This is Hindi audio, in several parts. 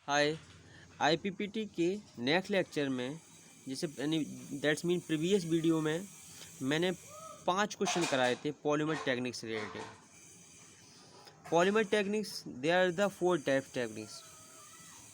हाय। आईपीपीटी के नेक्स्ट लेक्चर में जैसे दैट्स मीन प्रीवियस वीडियो में मैंने 5 क्वेश्चन कराए थे polymer techniques related. Polymer techniques they are the 4 type techniques: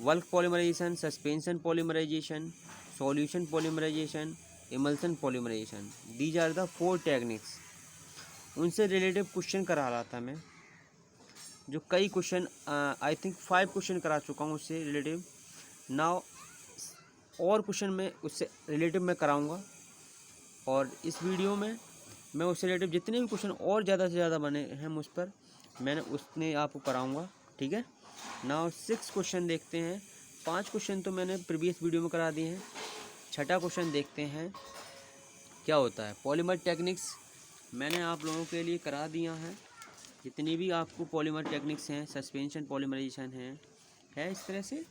bulk polymerization, suspension polymerization, solution polymerization, emulsion polymerization. These are the 4 techniques. उनसे रिलेटेड क्वेश्चन करा रहा था मैं, जो कई क्वेश्चन आई थिंक 5 क्वेश्चन करा चुका हूँ उससे रिलेटिव। नाउ और क्वेश्चन में उससे रिलेटिव मैं कराऊंगा, और इस वीडियो में मैं उससे रिलेटिव जितने भी क्वेश्चन और ज़्यादा से ज़्यादा बने हैं मुझ पर, मैंने उसने आपको कराऊंगा। ठीक है। नाउ 6 क्वेश्चन देखते हैं। 5 क्वेश्चन तो मैंने प्रीवियस वीडियो में करा दिए हैं। छठा क्वेश्चन देखते हैं क्या होता है। पॉलीमर टेक्निक्स मैंने आप लोगों के लिए करा दिया है। जितनी भी आपको पॉलीमर टेक्निक्स हैं, सस्पेंशन पॉलीमराइजेशन है इस तरह से,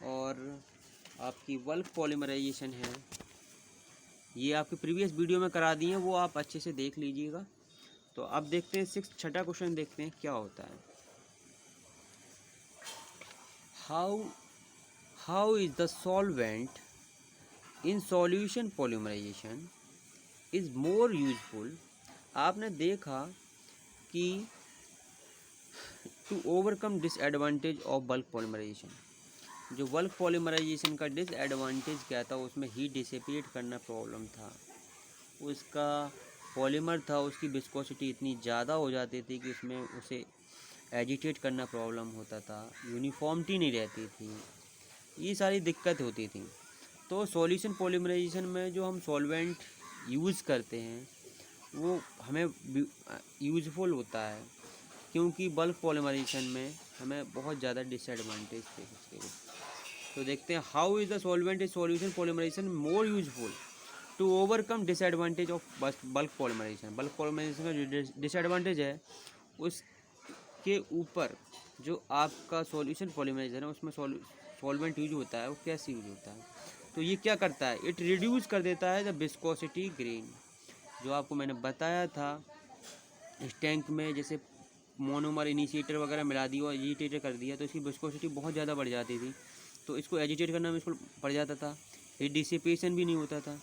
और आपकी बल्क पॉलीमराइजेशन है, ये आपकी प्रीवियस वीडियो में करा दी हैं, वो आप अच्छे से देख लीजिएगा। तो अब देखते हैं छठा क्वेश्चन देखते हैं क्या होता है। How is the solvent in solution polymerization is more useful. आपने देखा कि to overcome disadvantage of bulk polymerization, जो बल्क पॉलीमराइजेशन का डिसएडवांटेज क्या था, उसमें हीट डिसिपेट करना प्रॉब्लम था। उसका पॉलीमर था, उसकी विस्कोसिटी इतनी ज़्यादा हो जाती थी कि उसमें उसे एजिटेट करना प्रॉब्लम होता था, यूनिफॉर्मिटी नहीं रहती थी, ये सारी दिक्कत होती थी। तो सॉल्यूशन पॉलीमराइजेशन में जो हम सॉल्वेंट यूज़ करते हैं वो हमें यूज़फुल होता है, क्योंकि बल्क पॉलीमराइजेशन में हमें बहुत ज़्यादा डिसएडवांटेज थे उसके। तो देखते हैं how is the solvent is solution polymerization more useful to overcome disadvantage of bulk polymerization. Bulk polymerization का जो डिसएडवांटेज है उसके ऊपर जो आपका सॉल्यूशन पॉलीमराइजेशन है उसमें सॉल्वेंट यूज होता है, वो कैसे यूज होता है। तो ये क्या करता है, इट रिड्यूस कर देता है द विस्कोसिटी ग्रेन। जो आपको मैंने बताया था इस टैंक में जैसे मोनोमर इनिशिएटर वगैरह मिला दिया और एजिटेटर कर दिया तो इसकी विस्कोसिटी बहुत ज़्यादा बढ़ जाती थी, तो इसको एजिटेट करना में इसको पड़ जाता था, हीट डिसिपेशन भी नहीं होता था।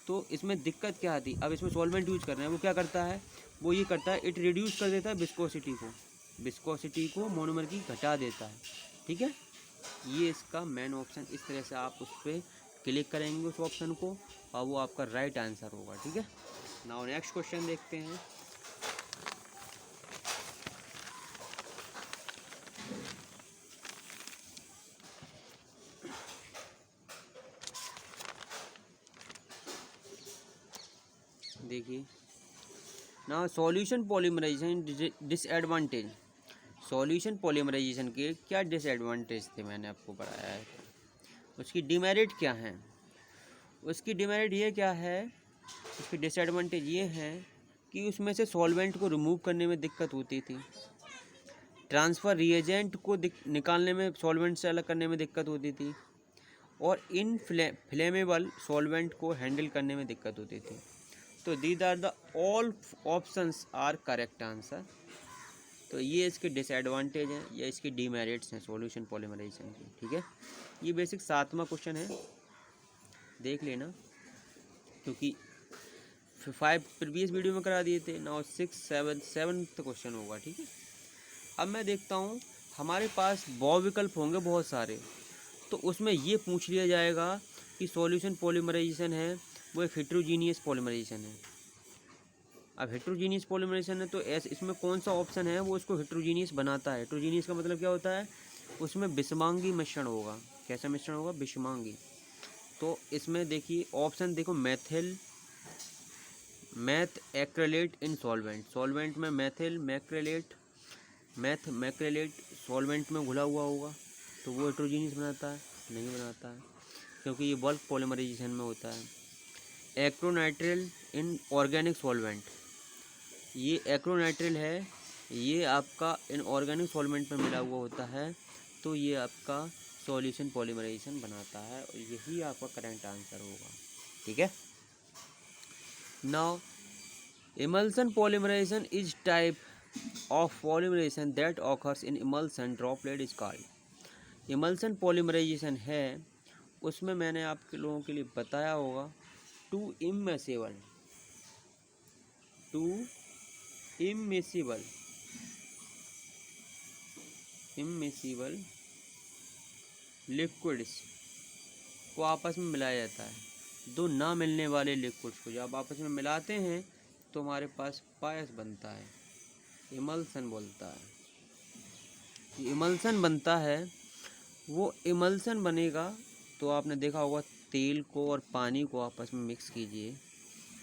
तो इसमें दिक्कत क्या आती, अब इसमें सॉल्वेंट यूज कर रहे हैं, वो क्या करता है, वो ये करता है इट रिड्यूस कर देता है विस्कोसिटी को मोनोमर की घटा देता है। ठीक है, ये इसका मेन ऑप्शन। इस तरह से आप उस पर क्लिक करेंगे उस ऑप्शन को और वो आपका राइट आंसर होगा। ठीक है। नाउ नेक्स्ट क्वेश्चन देखते हैं। देखिए, ना solution polymerization disadvantage. Solution polymerization के क्या डिसएडवांटेज थे मैंने आपको बताया है, उसकी डिमेरिट क्या है। उसकी डिमेरिट ये क्या है, उसकी डिसएडवांटेज ये है कि उसमें से सॉल्वेंट को रिमूव करने में दिक्कत होती थी, ट्रांसफ़र रिएजेंट को निकालने में, सॉल्वेंट से अलग करने में दिक्कत होती थी, और इन फ्लेमेबल सॉल्वेंट को हैंडल करने में दिक्कत होती थी। तो these are the all options are correct answer. तो ये इसके डिसएडवांटेज हैं या इसके डीमेरिट्स हैं सॉल्यूशन पॉलीमराइजेशन की। ठीक है, ये बेसिक 7वां क्वेश्चन है, देख लेना, क्योंकि 5 प्रीवियस वीडियो में करा दिए थे। नाउ 7th क्वेश्चन होगा। ठीक है, अब मैं देखता हूँ हमारे पास बहुविकल्प होंगे बहुत सारे, तो उसमें ये पूछ लिया जाएगा कि सॉल्यूशन पॉलीमराइजेशन है वो एक हेट्रोजीनियस पॉलीमराइजेशन है। अब हेट्रोजीनियस पॉलीमराइजेशन है तो इसमें कौन सा ऑप्शन है वो इसको हेट्रोजीनियस बनाता है। हेट्रोजीनियस का मतलब क्या होता है, उसमें विषमांगी मिश्रण होगा। कैसा मिश्रण होगा, विषमांगी। तो इसमें देखिए ऑप्शन देखो, मैथ एक्रेलेट इन सॉल्वेंट में मैक्रेलेट सॉल्वेंट में घुला हुआ होगा, तो वो हेट्रोजीनियस बनाता है, नहीं बनाता है, क्योंकि ये बल्क पॉलीमराइजेशन में होता है। एक्रोनाइट्रिल इन ऑर्गेनिक सॉल्वेंट, ये एक्रोनाइट्रिल है, ये आपका इन ऑर्गेनिक सॉल्वेंट में मिला हुआ होता है, तो ये आपका सॉल्यूशन पॉलीमराइजेशन बनाता है, और यही आपका करेक्ट आंसर होगा। ठीक है। Now emulsion polymerization is type of polymerization that occurs in emulsion droplet is called। Emulsion polymerization है उसमें मैंने आपके लोगों के लिए बताया होगा टू इममिसिबल लिक्विड्स को आपस में मिलाया जाता है। दो ना मिलने वाले लिक्विड्स को जब आपस में मिलाते हैं तो हमारे पास पायस बनता है, इमल्सन बोलता है। इमल्सन बनता है, वो इमल्सन बनेगा तो आपने देखा होगा तेल को और पानी को आपस में मिक्स कीजिए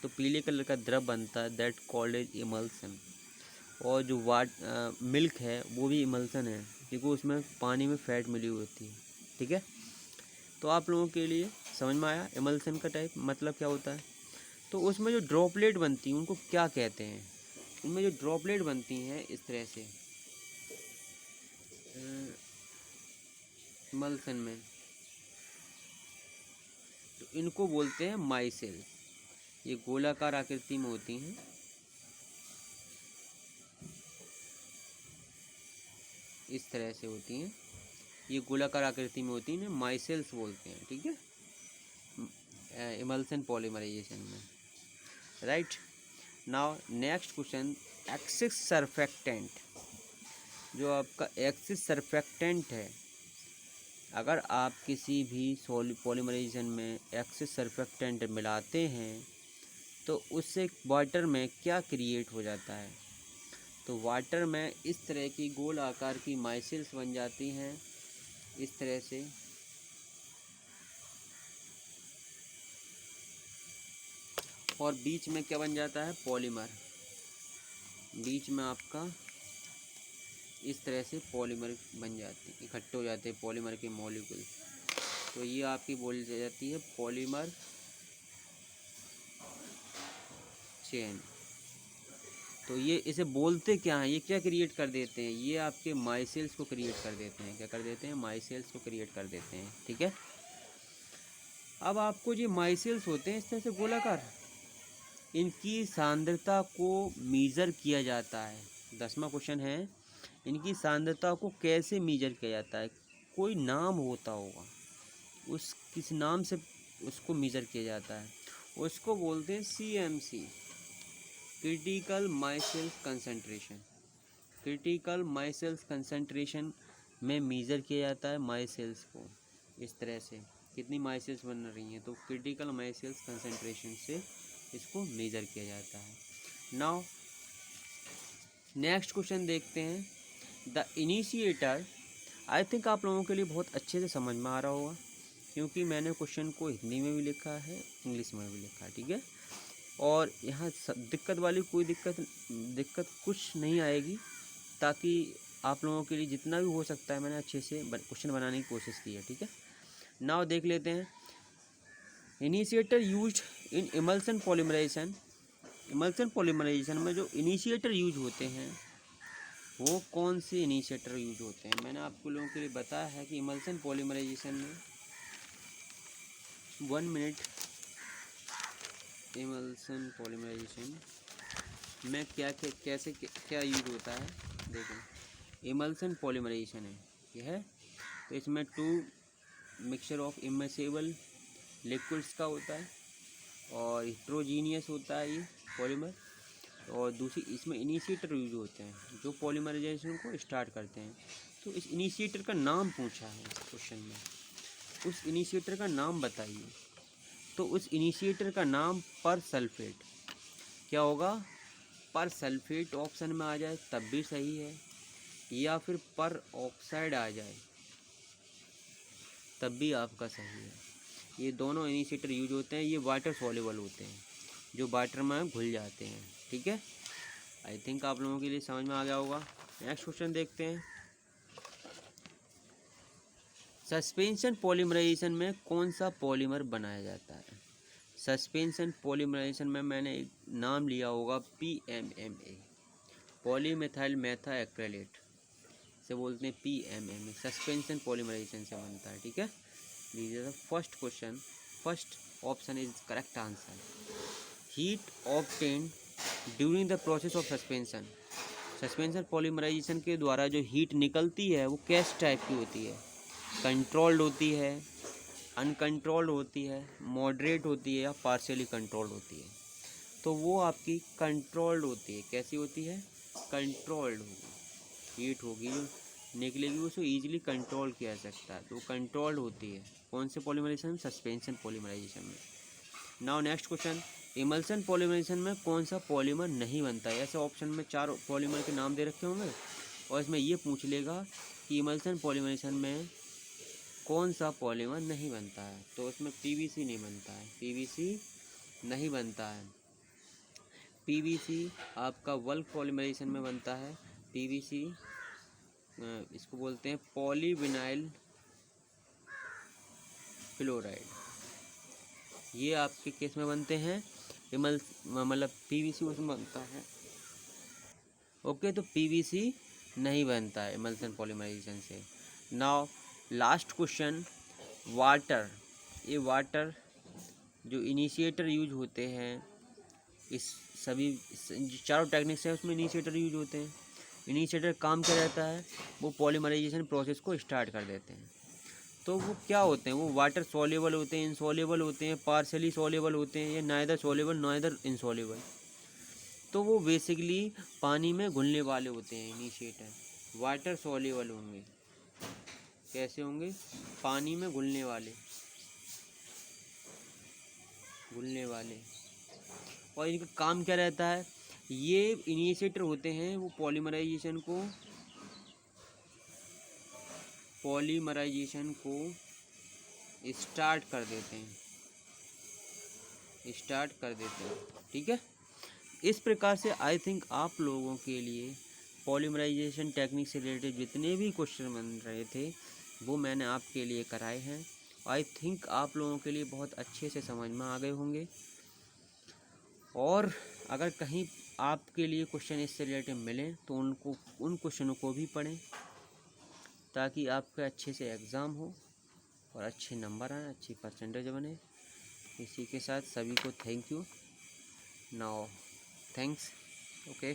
तो पीले कलर का द्रव बनता है, दैट कॉल्ड एज इमल्सन। और जो मिल्क है वो भी इमल्सन है क्योंकि उसमें पानी में फैट मिली हुई होती है। ठीक है, तो आप लोगों के लिए समझ में आया इमल्सन का टाइप मतलब क्या होता है। तो उसमें जो ड्रॉपलेट बनती हैं उनको क्या कहते हैं। उनमें जो ड्रॉपलेट बनती हैं इस तरह से इमल्सन में, तो इनको बोलते हैं माइसेल। ये गोलाकार आकृति में होती हैं, इस तरह से होती हैं, ये गोलाकार आकृति में होती हैं, माइसेल्स बोलते हैं। ठीक है, इमल्सन पॉलीमराइजेशन में। Right, now next question, axis surfactant. जो आपका एक्सिस सरफेक्टेंट है, अगर आप किसी भी पॉलीमराइजेशन में एक्सिस सरफेक्टेंट मिलाते हैं तो उससे वाटर में क्या क्रिएट हो जाता है। तो वाटर में इस तरह की गोल आकार की माइसेल्स बन जाती हैं, इस तरह से। और बीच में क्या बन जाता है, पॉलीमर। बीच में आपका इस तरह से पॉलीमर बन जाते हैं, इकट्ठे हो जाते हैं पॉलीमर के मॉलिक्यूल। तो ये आपकी बोली जाती है पॉलीमर चेन। तो ये इसे बोलते क्या हैं, ये क्या क्रिएट कर देते हैं, ये आपके माइसेल्स को क्रिएट कर देते हैं। क्या कर देते हैं, माइसेल्स को क्रिएट कर देते हैं। ठीक है, अब आपको जो माइसेल्स होते हैं इस तरह से गोलाकार, इनकी सांद्रता को मीज़र किया जाता है। 10वां क्वेश्चन है, इनकी सांद्रता को कैसे मीज़र किया जाता है। कोई नाम होता होगा, उस किस नाम से उसको मीज़र किया जाता है, उसको बोलते हैं CMC, critical micelles concentration. Critical micelles concentration में मीज़र किया जाता है माइसेल्स को, इस तरह से कितनी माइसेल्स बन रही हैं, तो क्रिटिकल माइसेल्स कंसंट्रेशन से इसको मेज़र किया जाता है। नाउ नेक्स्ट क्वेश्चन देखते हैं, द इनिशिएटर। आई थिंक आप लोगों के लिए बहुत अच्छे से समझ में आ रहा होगा क्योंकि मैंने क्वेश्चन को हिंदी में भी लिखा है, इंग्लिश में भी लिखा है। ठीक है, और यहाँ दिक्कत वाली कोई दिक्कत कुछ नहीं आएगी, ताकि आप लोगों के लिए जितना भी हो सकता है मैंने अच्छे से क्वेश्चन बनाने की कोशिश की है। ठीक है, नाउ देख लेते हैं, initiator used in emulsion polymerization. Emulsion polymerization में जो इनिशिएटर यूज होते हैं वो कौन से इनिशिएटर यूज होते हैं। मैंने आपको लोगों के लिए बताया है कि इमल्सन पॉलीमराइजेशन में 1 मिनट, इमल्सन पॉलीमराइजेशन में क्या यूज होता है। देखो, इमल्सन पॉलीमराइजेशन है यह है, तो इसमें 2 मिक्सचर ऑफ इमर्सिबल लिक्विड्स का होता है और हेट्रोजीनियस होता है ये पॉलीमर। और दूसरी इसमें इनिशिएटर यूज होते हैं जो पॉलीमराइजेशन को स्टार्ट करते हैं। तो इस इनिशिएटर का नाम पूछा है क्वेश्चन में, उस इनिशिएटर का नाम बताइए। तो उस इनिशिएटर का नाम पर सल्फेट, क्या होगा, पर सल्फेट ऑप्शन में आ जाए तब भी सही है, या फिर पर ऑक्साइड आ जाए तब भी आपका सही है। ये दोनों इनिशिएटर यूज होते हैं, ये वाटर सॉल्युबल होते हैं, जो वाटर में घुल जाते हैं। ठीक है, आई थिंक आप लोगों के लिए समझ में आ गया होगा। नेक्स्ट क्वेश्चन देखते हैं, सस्पेंशन पॉलीमराइजेशन में कौन सा पॉलीमर बनाया जाता है। सस्पेंशन पॉलीमराइजेशन में मैंने एक नाम लिया होगा PMMA, पॉलीमेथाइल मेथा एक्रेलेट से बोलते हैं PMMA, सस्पेंशन पॉलीमराइजेशन से बनता है। ठीक है, this is the first question, first option is correct answer. Heat obtained during the process of suspension, suspension polymerization के द्वारा जो हीट निकलती है वो किस टाइप की होती है। कंट्रोल्ड होती है, अनकंट्रोल्ड होती है, मॉडरेट होती है या पार्शियली कंट्रोल्ड होती है। तो वो आपकी कंट्रोल्ड होती है। कैसी होती है? कंट्रोल्ड होगी, हीट होगी जो निकलेगी उसको ईजिली कंट्रोल किया जा सकता है, तो कंट्रोल्ड होती है। कौन से पॉलीमराइजेशन में? सस्पेंशन पॉलीमराइजेशन में। Now next question, emulsion polymerization में कौन सा पॉलीमर नहीं बनता है? ऐसे ऑप्शन में 4 पॉलीमर के नाम दे रखे होंगे और इसमें ये पूछ लेगा कि इमल्सन पॉलीमराइजेशन में कौन सा पॉलीमर नहीं बनता है, तो इसमें पीवीसी नहीं बनता है, पीवीसी नहीं बनता है। पीवीसी आपका बल्क पॉलीमराइजेशन में बनता है। पीवीसी इसको बोलते हैं पॉलीविनाइल क्लोराइड, ये आपके केस में बनते हैं। मतलब पीवीसी उसमें बनता है। ओके, तो पीवीसी नहीं बनता है इमल्सन पॉलीमराइजेशन से। Now last question, water. ये वाटर जो इनिशिएटर यूज होते हैं, इस सभी चारों टेक्निक से उसमें इनिशिएटर यूज होते हैं। इनिशिएटर काम क्या रहता है? वो पॉलीमराइजेशन प्रोसेस को स्टार्ट कर देते हैं। तो वो क्या होते हैं? वो वाटर सॉल्युबल होते हैं, इनसॉल्युबल होते हैं, पार्शियली सॉल्युबल होते हैं, या नाइदर सॉल्युबल नाइदर इनसॉल्युबल। तो वो बेसिकली पानी में घुलने वाले होते हैं इनिशिएटर। वाटर सॉल्युबल होंगे, कैसे होंगे? पानी में घुलने वाले, घुलने वाले। और इनका काम क्या रहता है? ये इनिशिएटर होते हैं, वो पॉलीमराइजेशन को स्टार्ट कर देते हैं, स्टार्ट कर देते हैं। ठीक है, इस प्रकार से आई थिंक आप लोगों के लिए पॉलीमराइजेशन टेक्निक से रिलेटेड जितने भी क्वेश्चन बन रहे थे वो मैंने आपके लिए कराए हैं। आई थिंक आप लोगों के लिए बहुत अच्छे से समझ में आ गए होंगे। और अगर कहीं आपके लिए क्वेश्चन इससे रिलेटेड मिलें तो उन क्वेश्चनों को भी पढ़ें, ताकि आपका अच्छे से एग्ज़ाम हो और अच्छे नंबर आए, अच्छी परसेंटेज बने। इसी के साथ सभी को thank you. Now thanks. Okay.